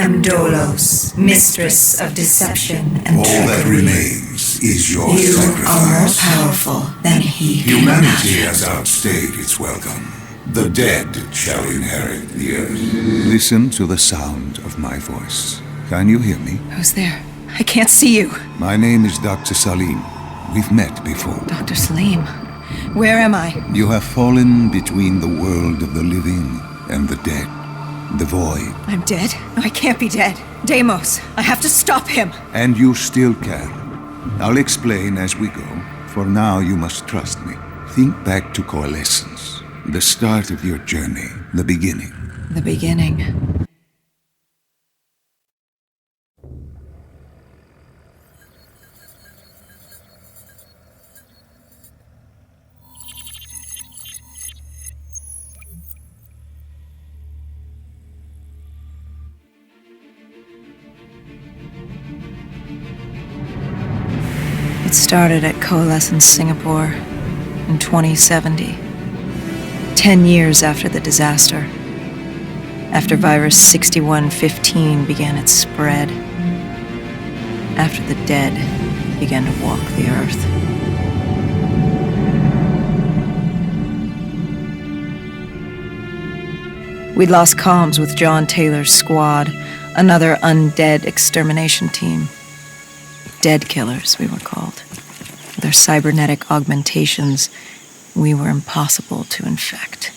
am Dolos, mistress of deception and All trickery. that remains is your You sacrifice. are more powerful than he can Humanity imagine. has outstayed its welcome. The dead shall inherit the earth. Listen to the sound of my voice. Can you hear me? Who's there? I can't see you. My name is Dr. Salim. We've met before. Dr. Salim, where am I? You have fallen between the world of the living and the dead. The void. I'm dead? No, I can't be dead. Deimos, I have to stop him. And you still can. I'll explain as we go. For now, you must trust me. Think back to coalescence. The start of your journey. The beginning. The beginning. It started at Coalescence Singapore in 2070, 10 years after the disaster, after virus 6115 began its spread, after the dead began to walk the earth. We'd lost comms with John Taylor's squad, another undead extermination team. Dead killers, we were called. With their cybernetic augmentations, we were impossible to infect.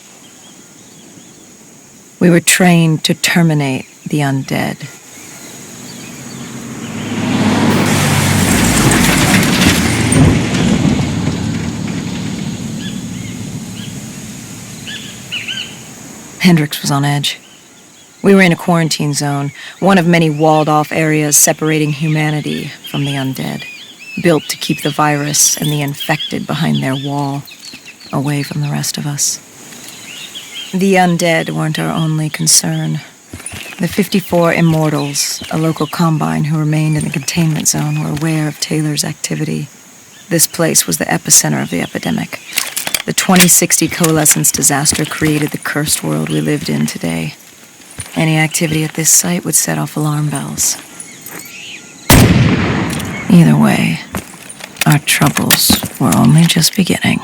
We were trained to terminate the undead. Hendrix was on edge. We were in a quarantine zone, one of many walled-off areas separating humanity from the undead, built to keep the virus and the infected behind their wall, away from the rest of us. The undead weren't our only concern. The 54 Immortals, a local combine who remained in the containment zone, were aware of Taylor's activity. This place was the epicenter of the epidemic. The 2060 Coalescence disaster created the cursed world we lived in today. Any activity at this site would set off alarm bells. Either way, our troubles were only just beginning.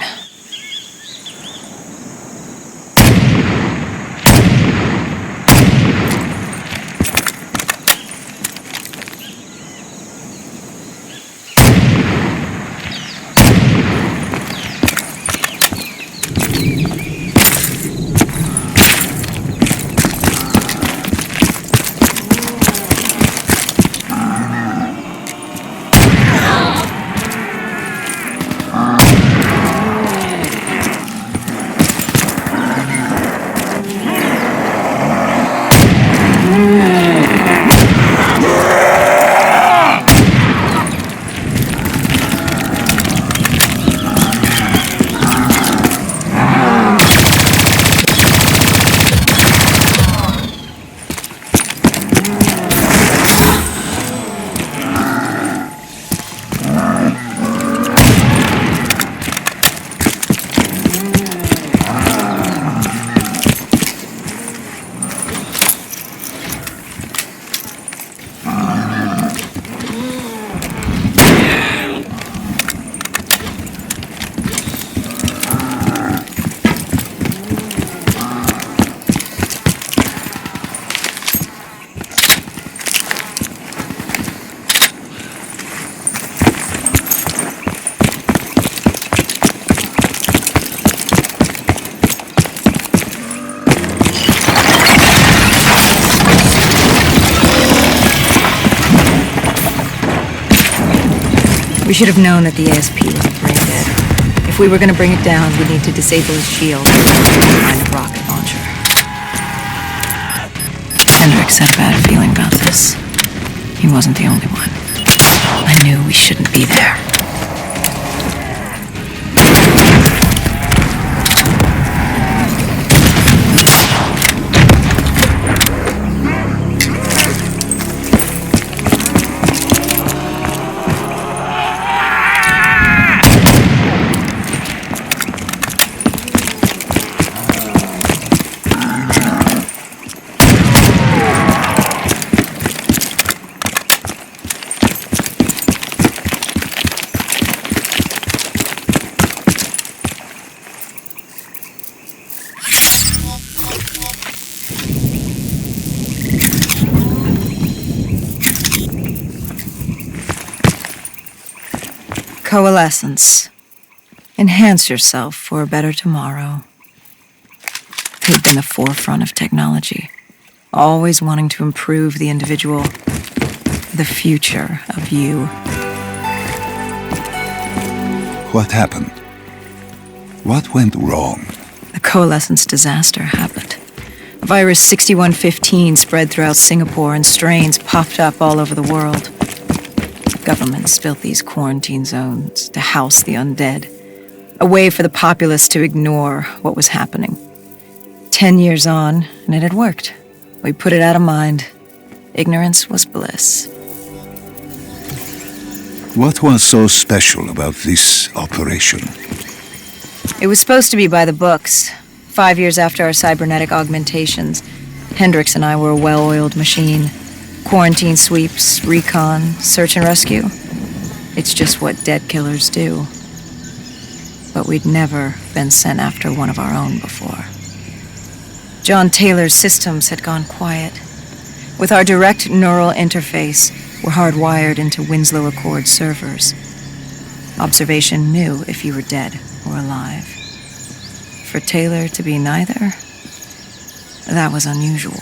We should have known that the ASP wasn't brain dead. If we were going to bring it down, we'd need to disable his shield and find a rocket launcher. Hendrix had a bad feeling about this. He wasn't the only one. I knew we shouldn't be there. Coalescence. Enhance yourself for a better tomorrow. They've been the forefront of technology, always wanting to improve the individual, the future of you. What happened? What went wrong? The Coalescence disaster happened. Virus 6115 spread throughout Singapore and strains popped up all over the world. Governments built these quarantine zones to house the undead, a way for the populace to ignore what was happening. 10 years on, and it had worked. We put it out of mind. Ignorance was bliss. What was so special about this operation? It was supposed to be by the books. 5 years after our cybernetic augmentations, Hendricks and I were a well-oiled machine. Quarantine sweeps, recon, search and rescue. It's just what dead killers do. But we'd never been sent after one of our own before. John Taylor's systems had gone quiet. With our direct neural interface, we're hardwired into Winslow Accord servers. Observation knew if you were dead or alive. For Taylor to be neither, that was unusual.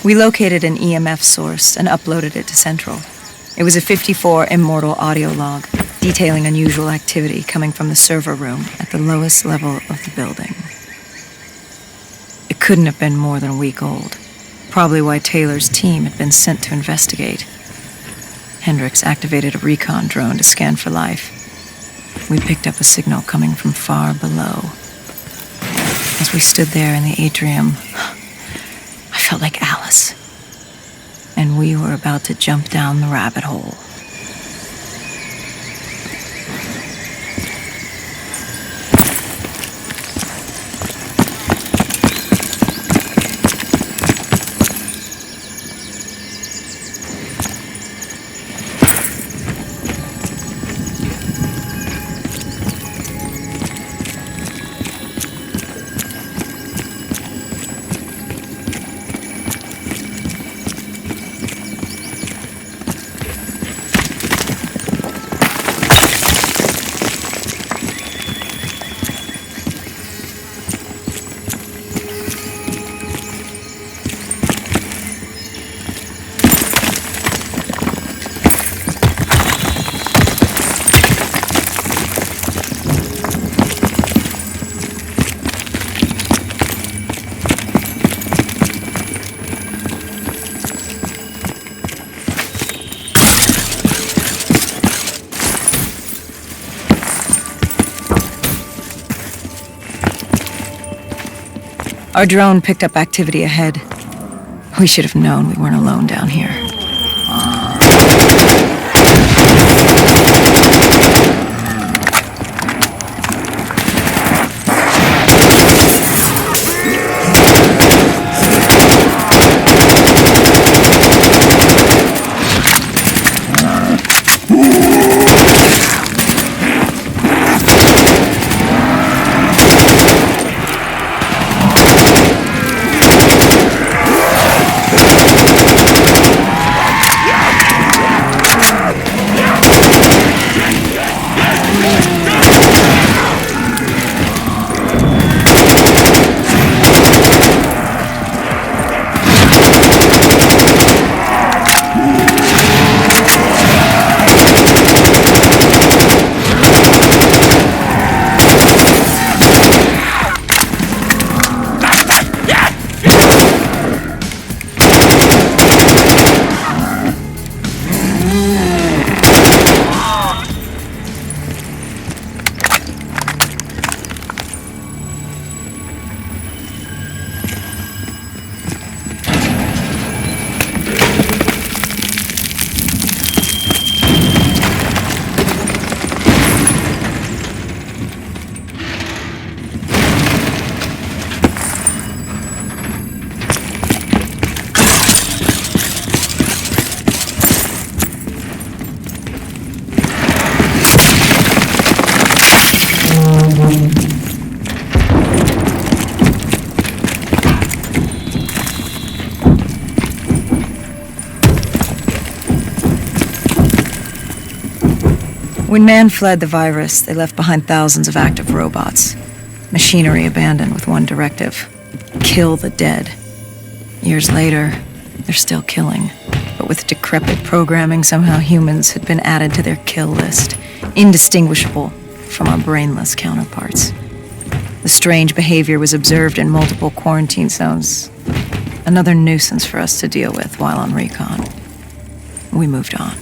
We located an EMF source and uploaded it to Central. It was a 54 immortal audio log detailing unusual activity coming from the server room at the lowest level of the building. It couldn't have been more than a week old, probably why Taylor's team had been sent to investigate. Hendricks activated a recon drone to scan for life. We picked up a signal coming from far below. As we stood there in the atrium, I felt like Alice. And we were about to jump down the rabbit hole. Our drone picked up activity ahead. We should have known we weren't alone down here. When man fled the virus, they left behind thousands of active robots. Machinery abandoned with one directive: kill the dead. Years later, they're still killing. But with decrepit programming, somehow humans had been added to their kill list, indistinguishable from our brainless counterparts. The strange behavior was observed in multiple quarantine zones. Another nuisance for us to deal with while on recon. We moved on.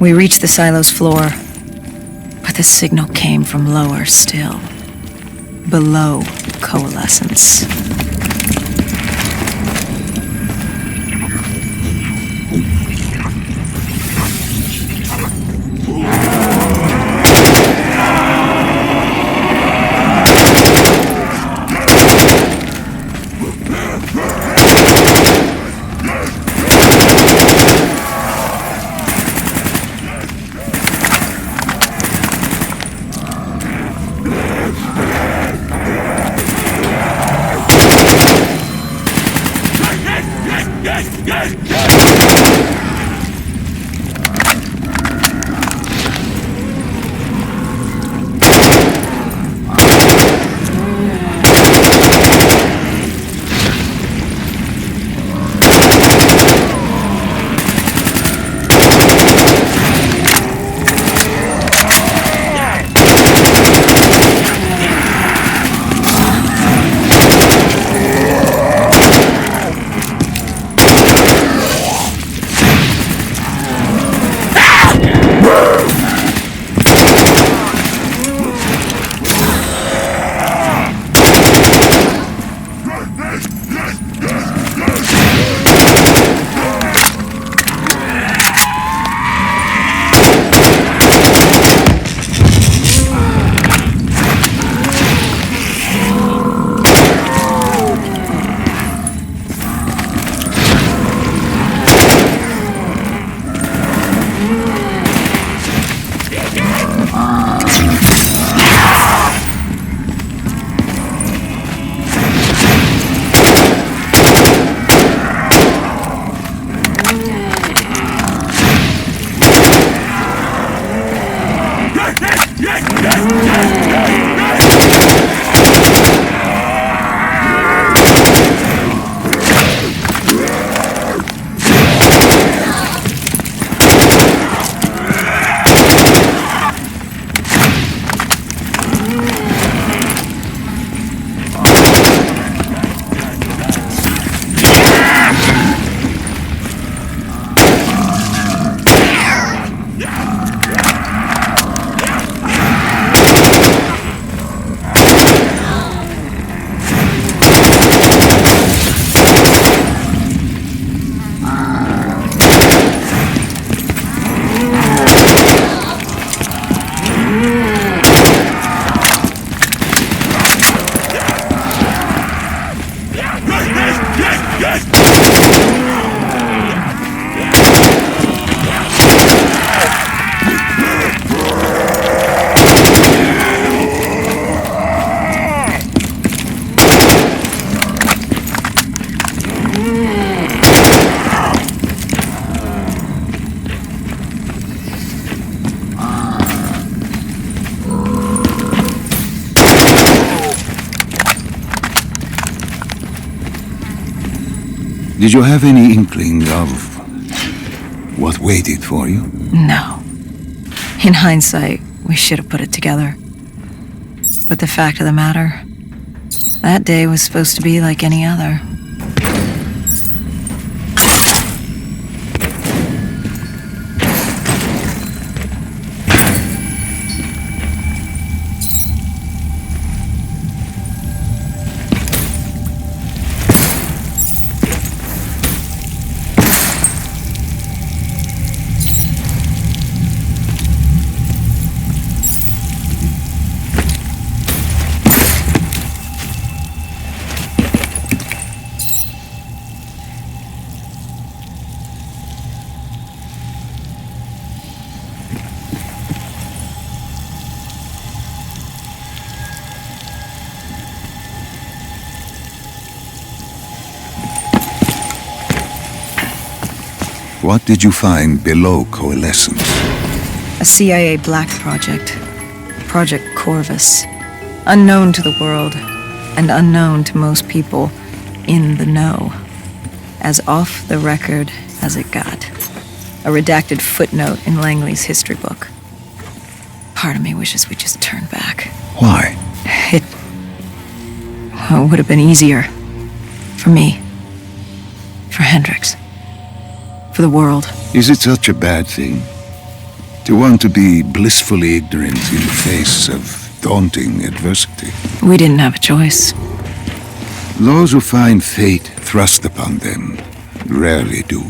We reached the silo's floor, but the signal came from lower still, below coalescence. Did you have any inkling of what waited for you? No. In hindsight, we should have put it together. But the fact of the matter, that day was supposed to be like any other. What did you find below Coalescence? A CIA black project. Project Corvus. Unknown to the world, and unknown to most people in the know. As off the record as it got. A redacted footnote in Langley's history book. Part of me wishes we'd just turn back. Why? It would have been easier. For me. For Hendrix. For the world. Is it such a bad thing? To want to be blissfully ignorant in the face of daunting adversity? We didn't have a choice. Those who find fate thrust upon them rarely do.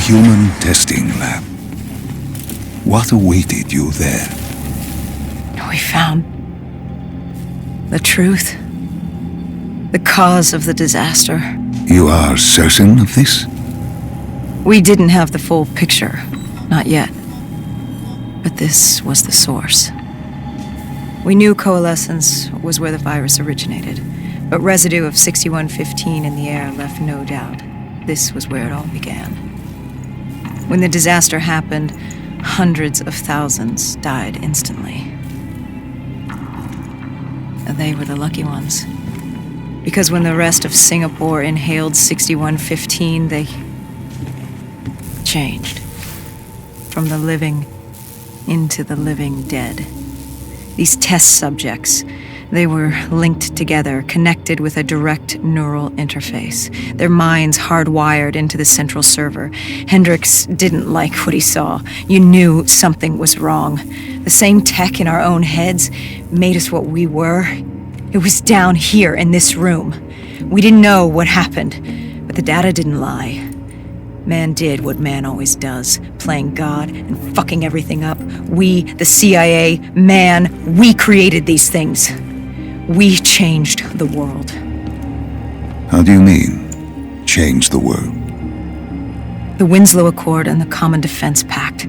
Human testing lab. What awaited you there? We found the truth. The cause of the disaster. You are certain of this? We didn't have the full picture. Not yet. But this was the source. We knew Coalescence was where the virus originated, but residue of 6115 in the air left no doubt. This was where it all began. When the disaster happened, hundreds of thousands died instantly. They were the lucky ones. Because when the rest of Singapore inhaled 6115, they changed. From the living into the living dead. These test subjects, they were linked together, connected with a direct neural interface. Their minds hardwired into the central server. Hendrix didn't like what he saw. You knew something was wrong. The same tech in our own heads made us what we were. It was down here in this room. We didn't know what happened, but the data didn't lie. Man did what man always does, playing God and fucking everything up. We, the CIA, man, we created these things. We changed the world. How do you mean, change the world? The Winslow Accord and the Common Defense Pact.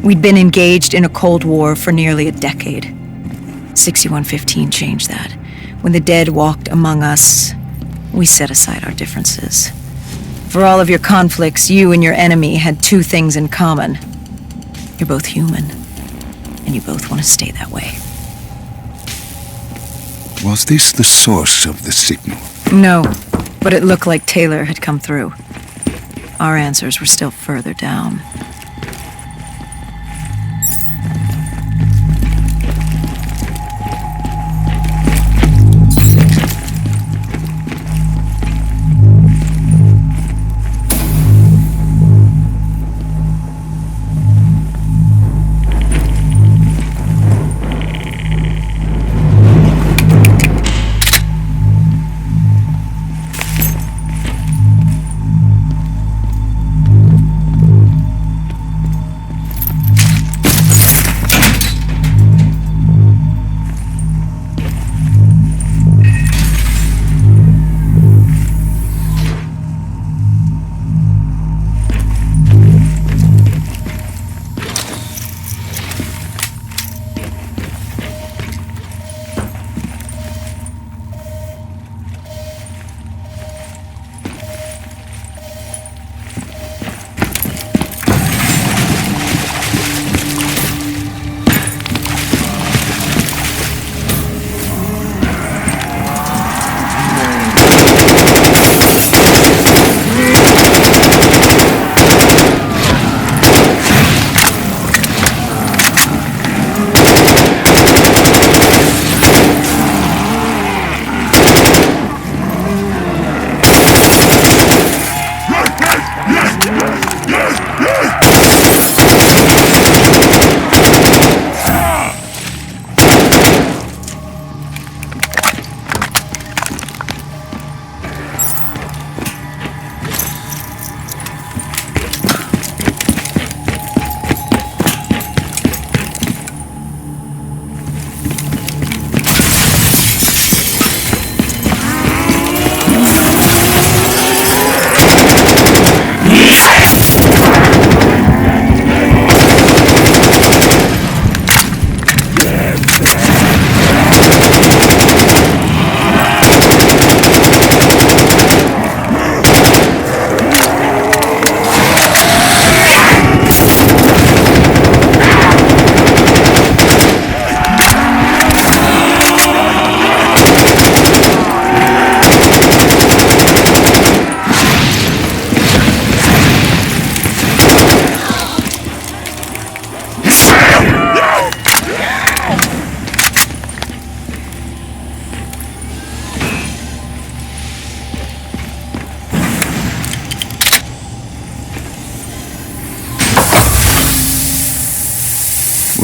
We'd been engaged in a Cold War for nearly a decade. 6115 changed that. When the dead walked among us, we set aside our differences. For all of your conflicts, you and your enemy had two things in common. You're both human, and you both want to stay that way. Was this the source of the signal? No, but it looked like Taylor had come through. Our answers were still further down.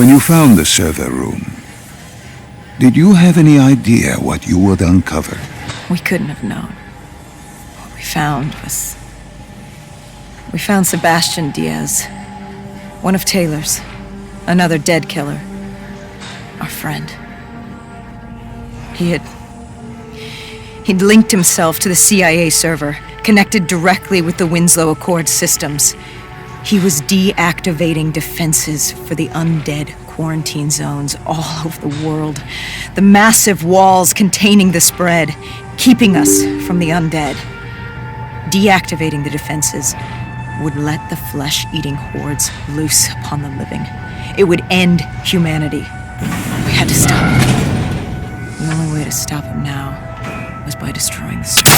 When you found the server room, did you have any idea what you would uncover? We couldn't have known. What we found was... We found Sebastian Diaz, one of Taylor's, another dead killer, our friend. He'd linked himself to the CIA server, connected directly with the Winslow Accord systems. He was deactivating defenses for the undead quarantine zones all over the world. The massive walls containing the spread, keeping us from the undead. Deactivating the defenses would let the flesh-eating hordes loose upon the living. It would end humanity. We had to stop him. The only way to stop him now was by destroying the server.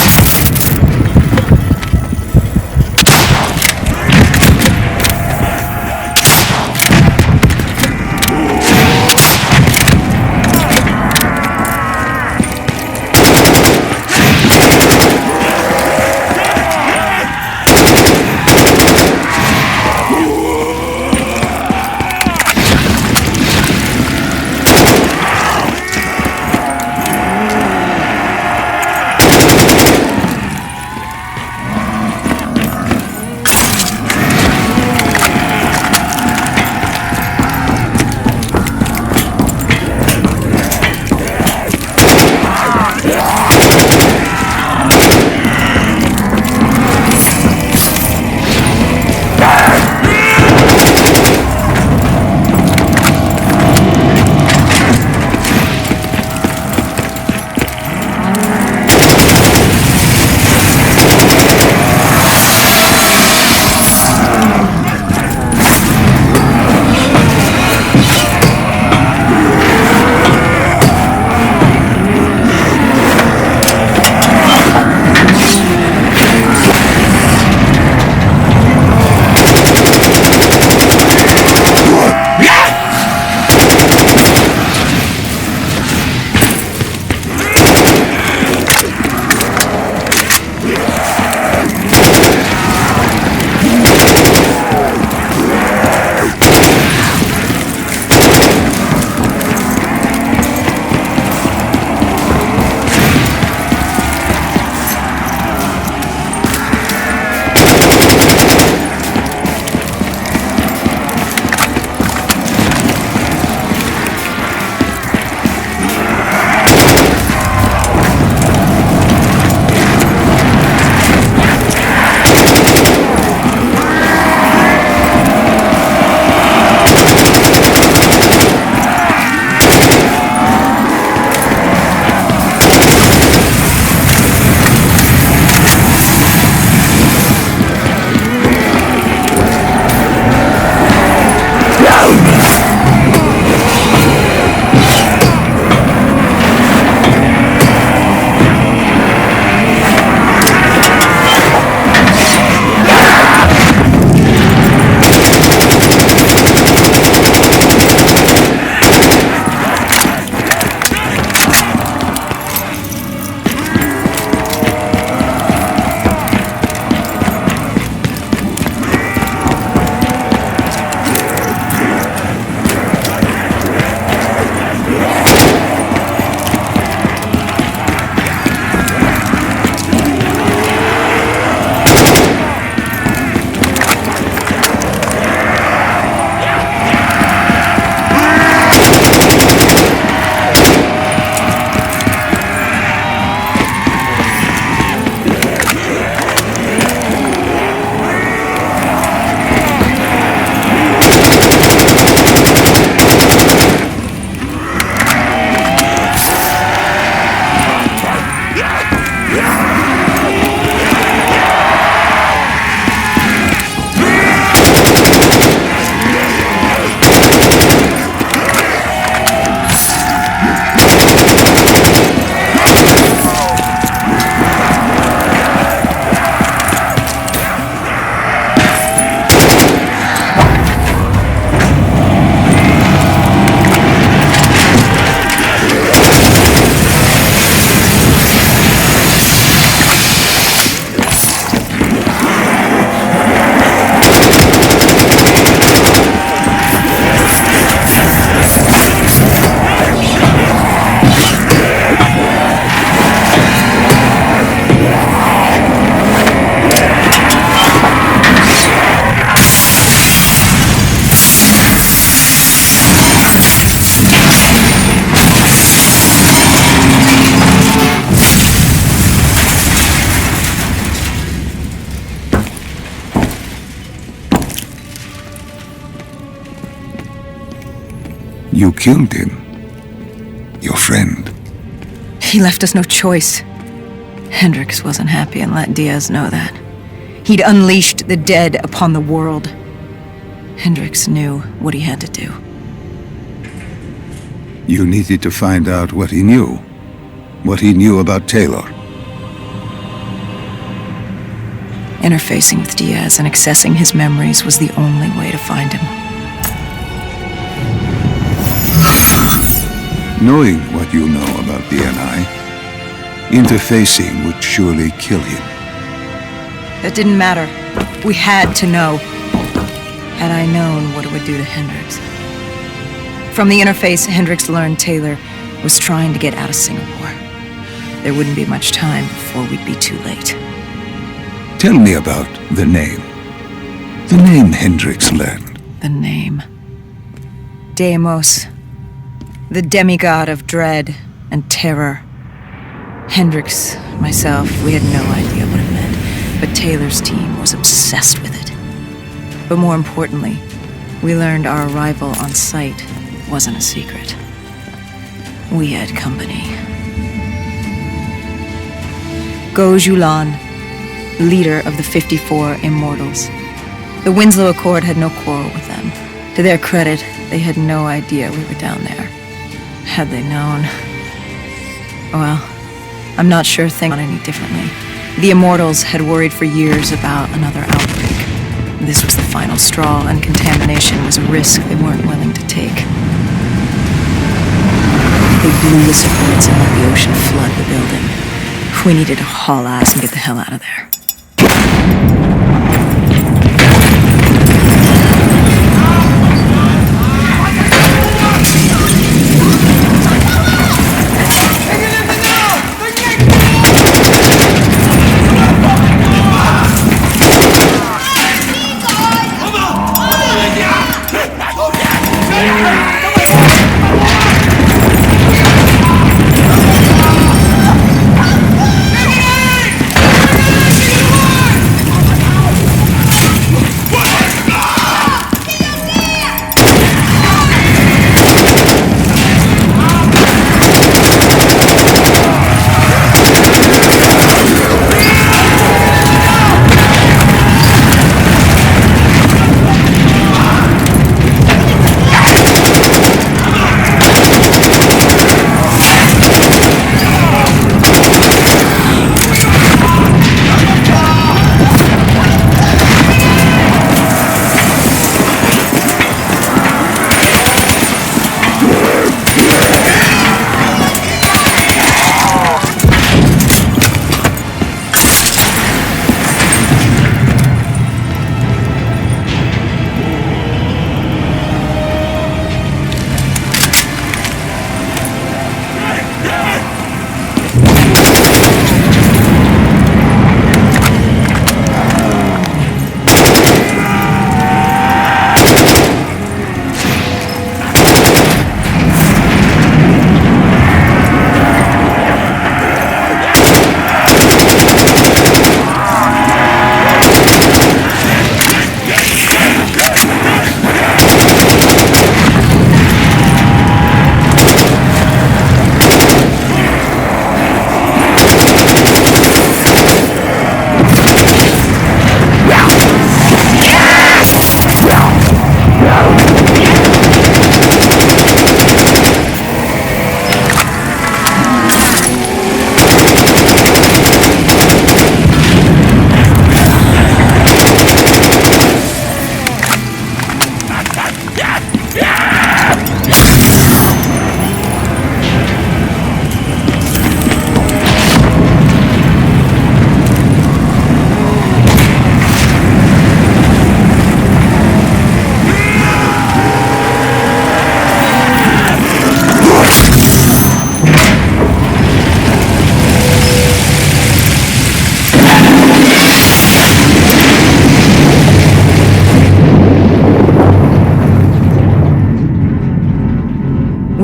You killed him. Your friend. He left us no choice. Hendricks wasn't happy and let Diaz know that. He'd unleashed the dead upon the world. Hendricks knew what he had to do. You needed to find out what he knew. What he knew about Taylor. Interfacing with Diaz and accessing his memories was the only way to find him. Knowing what you know about DNI, interfacing would surely kill him. That didn't matter. We had to know. Had I known what it would do to Hendricks. From the interface, Hendricks learned Taylor was trying to get out of Singapore. There wouldn't be much time before we'd be too late. Tell me about the name. The name Hendricks learned. The name. Deimos. The demigod of dread and terror. Hendricks, myself, we had no idea what it meant, but Taylor's team was obsessed with it. But more importantly, we learned our arrival on site wasn't a secret. We had company. Go Julan, leader of the 54 Immortals. The Winslow Accord had no quarrel with them. To their credit, they had no idea we were down there. Had they known... Well, I'm not sure things went any differently. The Immortals had worried for years about another outbreak. This was the final straw, and contamination was a risk they weren't willing to take. They blew the supports and let the ocean flood the building. We needed to haul ass and get the hell out of there.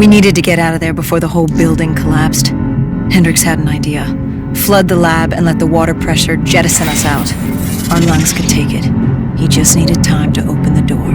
We needed to get out of there before the whole building collapsed. Hendricks had an idea. Flood the lab and let the water pressure jettison us out. Our lungs could take it. He just needed time to open the door.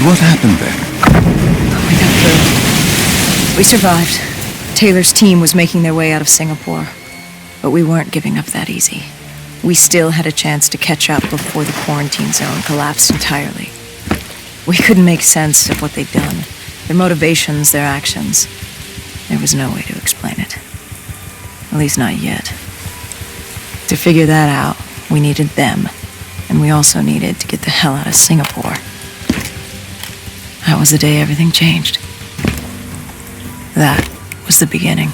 And what happened then? We got through. We survived. Taylor's team was making their way out of Singapore. But we weren't giving up that easy. We still had a chance to catch up before the quarantine zone collapsed entirely. We couldn't make sense of what they'd done. Their motivations, their actions. There was no way to explain it. At least not yet. To figure that out, we needed them. And we also needed to get the hell out of Singapore. That was the day everything changed. That was the beginning.